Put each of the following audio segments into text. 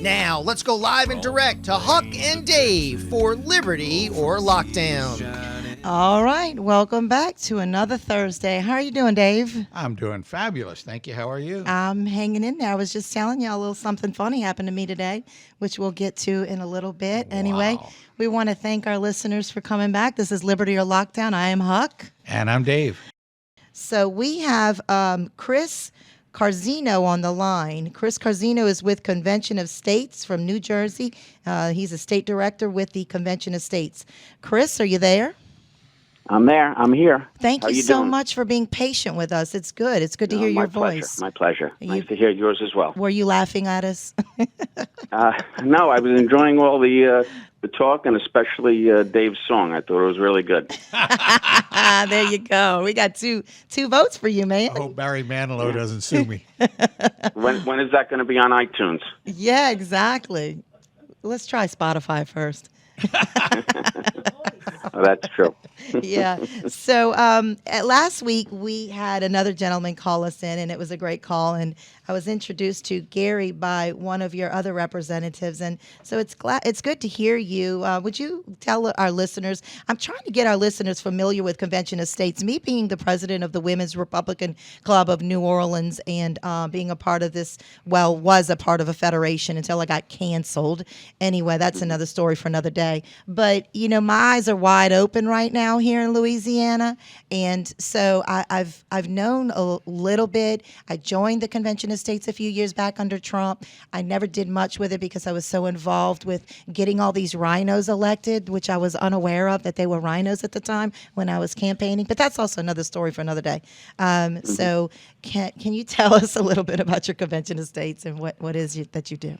Now, let's go live and direct to Huck and Dave for Liberty or Lockdown. All right, welcome back to another Thursday. How are you doing, Dave? I'm doing fabulous. Thank you. How are you? I'm hanging in there. I was just telling you a little something funny happened to me today, which we'll get to in a little bit. Wow. Anyway, we want to thank our listeners for coming back. This is Liberty or Lockdown. I am Huck. And I'm Dave. So we have Chris Garzino on the line. Chris Garzino is with Convention of States from New Jersey. He's a state director with the Convention of States. Chris, are you there? I'm there. I'm here. Thank you so much for being patient with us. It's good. It's good to hear your voice. My pleasure. Nice to hear yours as well. Were you laughing at us? No, I was enjoying all the talk and especially Dave's song. I thought it was really good. There you go. We got two votes for you, man. I hope Barry Manilow doesn't sue me. When is that going to be on iTunes? Yeah, exactly. Let's try Spotify first. Oh, that's true. Yeah. So last week we had another gentleman call us in, and it was a great call. And I was introduced to Gary by one of your other representatives, and so it's good to hear you. Would you tell our listeners? I'm trying to get our listeners familiar with Convention of States. Me being the president of the Women's Republican Club of New Orleans, and being a part of this, was a part of a federation until I got canceled. Anyway, that's another story for another day. But my eyes are wide open right now here in Louisiana, and so I've known a little bit. I joined the Convention of States a few years back under Trump. I never did much with it because I was so involved with getting all these rhinos elected, which I was unaware of that they were rhinos at the time when I was campaigning. But that's also another story for another day. So can you tell us a little bit about your Convention of States and what is it that you do?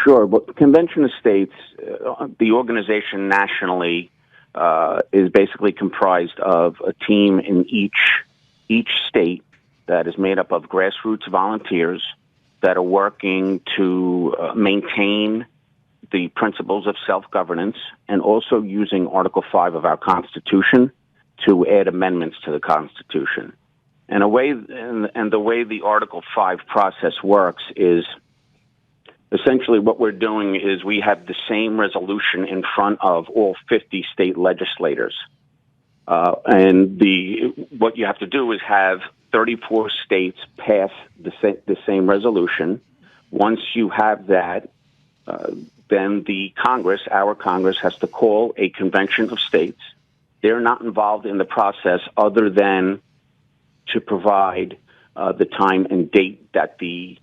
Sure. Well, the Convention of States, the organization nationally, is basically comprised of a team in each state that is made up of grassroots volunteers that are working to maintain the principles of self-governance and also using Article 5 of our Constitution to add amendments to the Constitution. And the way the Article 5 process works is essentially what we're doing is we have the same resolution in front of all 50 state legislators. And what you have to do is have 34 states pass the same resolution. Once you have that, then our Congress has to call a convention of states. They're not involved in the process other than to provide the time and date that the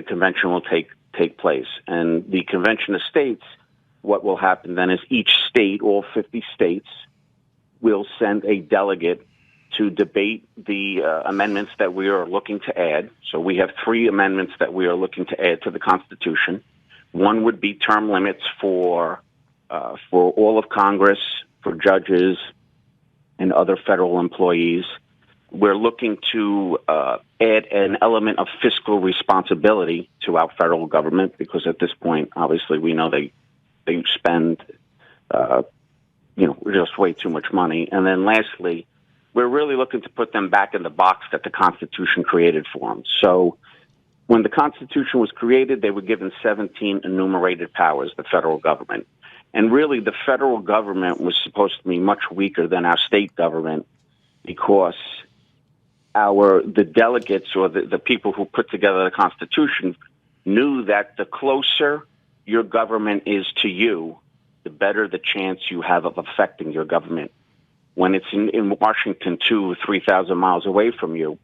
convention will take place. And the Convention of States, what will happen then is each state, all 50 states, will send a delegate to debate the amendments that we are looking to add. So we have 3 amendments that we are looking to add to the Constitution. One would be term limits for all of Congress, for judges, and other federal employees. We're looking to add an element of fiscal responsibility to our federal government because at this point, obviously, we know they spend just way too much money. And then lastly, we're really looking to put them back in the box that the Constitution created for them. So when the Constitution was created, they were given 17 enumerated powers, the federal government. And really, the federal government was supposed to be much weaker than our state government because the delegates or the people who put together the Constitution knew that the closer your government is to you, the better the chance you have of affecting your government. When it's in Washington, 2,000 or 3,000 miles away from you,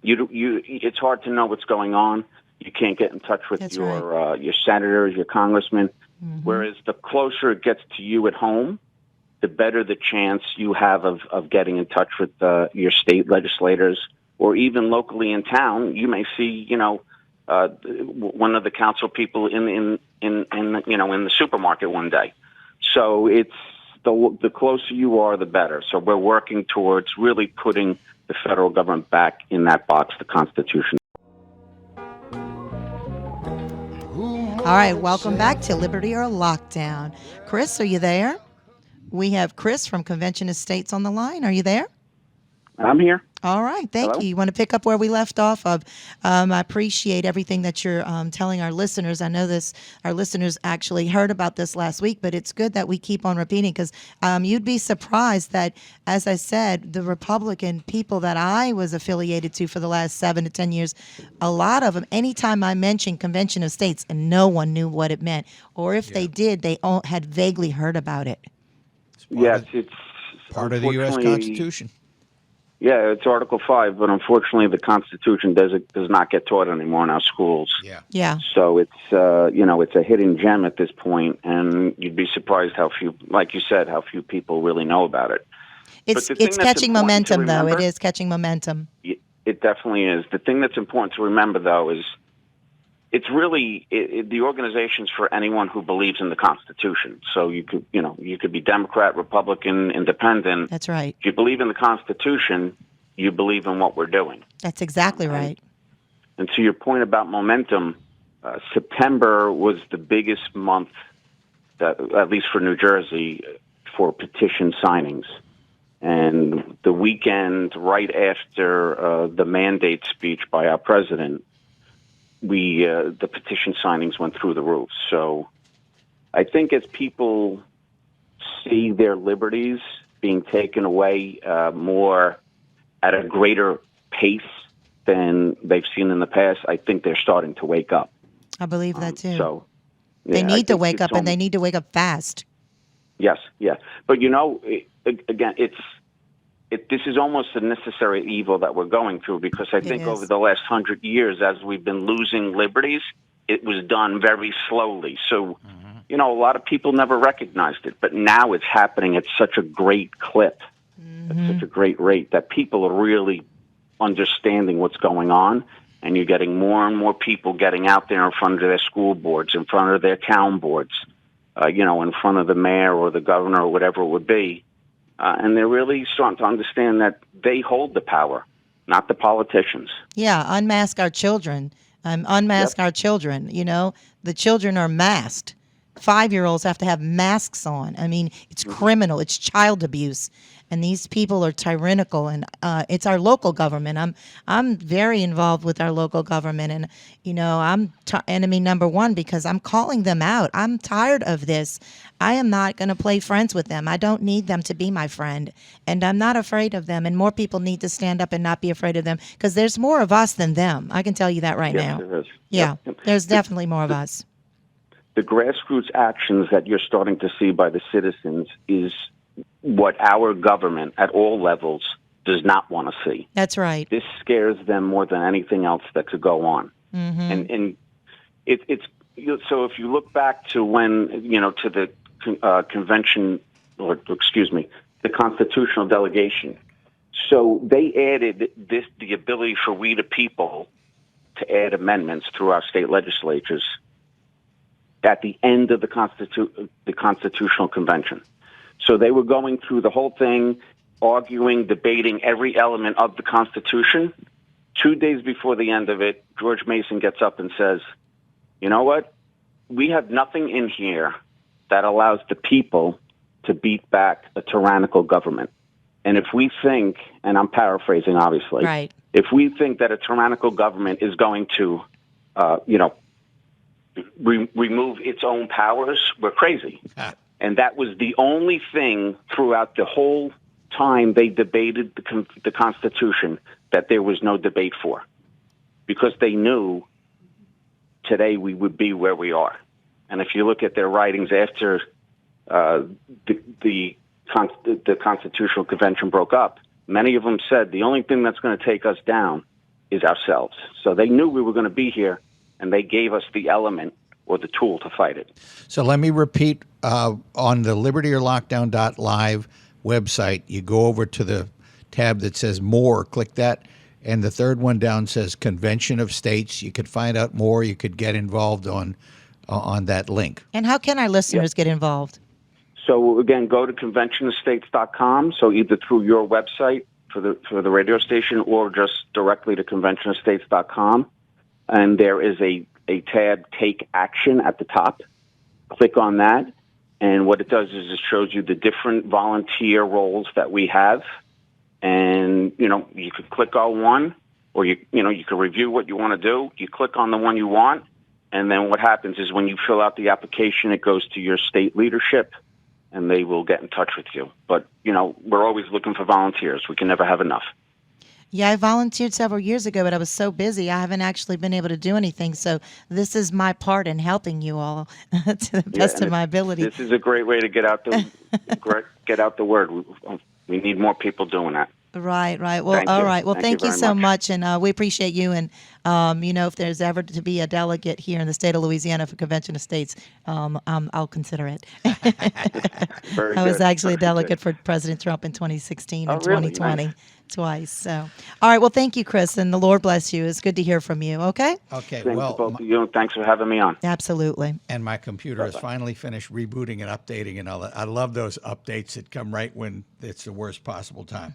it's hard to know what's going on. You can't get in touch with your senators, your congressmen. Mm-hmm. Whereas the closer it gets to you at home, the better the chance you have of getting in touch with your state legislators, or even locally in town. You may see, one of the council people in the supermarket one day. So it's the closer you are, the better. So we're working towards really putting the federal government back in that box, the Constitution. All right, welcome back to Liberty or Lockdown. Chris, are you there? We have Chris from Convention of States on the line. Are you there? I'm here. All right. Thank Hello? you. You want to pick up where we left off of? I appreciate everything that you're telling our listeners. I know our listeners actually heard about this last week, but it's good that we keep on repeating because you'd be surprised that, as I said, the Republican people that I was affiliated to for the last 7 to 10 years, a lot of them, anytime I mentioned Convention of States, and no one knew what it meant, or if they did, they all had vaguely heard about it. Yes, it's part of the U.S. unfortunately- Constitution. Yeah, it's Article 5, but unfortunately the Constitution does not get taught anymore in our schools. Yeah. Yeah. So it's it's a hidden gem at this point, and you'd be surprised how few, like you said, how few people really know about it. It's But the thing it's that's catching important to momentum, though. It remember- is catching momentum. It definitely is. The thing that's important to remember, though, is it's really the organization's for anyone who believes in the Constitution. So you could be Democrat, Republican, Independent. That's right. If you believe in the Constitution, you believe in what we're doing. That's exactly right. And to your point about momentum, September was the biggest month, that, at least for New Jersey, for petition signings. And the weekend right after the mandate speech by our president, the petition signings went through the roof. So I think as people see their liberties being taken away more at a greater pace than they've seen in the past, I think they're starting to wake up. I believe that too. So they yeah, I need to think wake it's up, and they need to wake up fast. Yes, yeah. But again, this is almost a necessary evil that we're going through, because I think is. over the last 100 years, as we've been losing liberties, it was done very slowly. So, a lot of people never recognized it, but now it's happening at such a great clip, at such a great rate, that people are really understanding what's going on, and you're getting more and more people getting out there in front of their school boards, in front of their town boards, in front of the mayor or the governor or whatever it would be. And they're really starting to understand that they hold the power, not the politicians. Yeah, unmask our children. Unmask our children. The children are masked. 5-year-olds have to have masks on. I mean, it's criminal. It's child abuse. And these people are tyrannical, and it's our local government. I'm very involved with our local government, and I'm enemy number one because I'm calling them out. I'm tired of this. I am not going to play friends with them. I don't need them to be my friend, and I'm not afraid of them. And more people need to stand up and not be afraid of them, because there's more of us than them. I can tell you that right now. There is. Yeah, Yep. there's definitely more of us. The grassroots actions that you're starting to see by the citizens is what our government at all levels does not want to see. That's right. This scares them more than anything else that could go on. Mm-hmm. And it's so if you look back to when to the convention, or excuse me, the constitutional delegation. So they added the ability for we the people to add amendments through our state legislatures at the end of the constitutional convention. So they were going through the whole thing, arguing, debating every element of the Constitution. 2 days before the end of it, George Mason gets up and says, you know what? We have nothing in here that allows the people to beat back a tyrannical government. And if we think, and I'm paraphrasing obviously, right. If we think that a tyrannical government is going to, remove its own powers, we're crazy. And that was the only thing throughout the whole time they debated the Constitution that there was no debate for, because they knew today we would be where we are. And if you look at their writings after the Constitutional Convention broke up, many of them said the only thing that's going to take us down is ourselves. So they knew we were going to be here, and they gave us the element or the tool to fight it. So let me repeat, on the libertyorlockdown.live website, you go over to the tab that says More, click that, and the third one down says Convention of States. You could find out more. You could get involved on that link. And how can our listeners get involved? So again, go to conventionofstates.com. So either through your website for the radio station, or just directly to conventionofstates.com. And there is a tab, Take Action, at the top. Click on that. And what it does is it shows you the different volunteer roles that we have. and you could click on one, or you could review what you want to do. You click on the one you want, and then what happens is when you fill out the application, it goes to your state leadership, and they will get in touch with you. But we're always looking for volunteers. We can never have enough. Yeah, I volunteered several years ago, but I was so busy I haven't actually been able to do anything. So this is my part in helping you all to the best of my ability. This is a great way to get out the word. We need more people doing that. Right. Well, all right. Well, thank you so much, and we appreciate you. And if there's ever to be a delegate here in the state of Louisiana for Convention of States, I'll consider it. I was actually a delegate for President Trump in 2016 and 2020. Nice. Twice. So, all right. Well, thank you, Chris, and the Lord bless you. It's good to hear from you. Okay. Okay. Thanks to both of you, and thanks for having me on. Absolutely. And my computer has finally finished rebooting and updating and all that. I love those updates that come right when it's the worst possible time.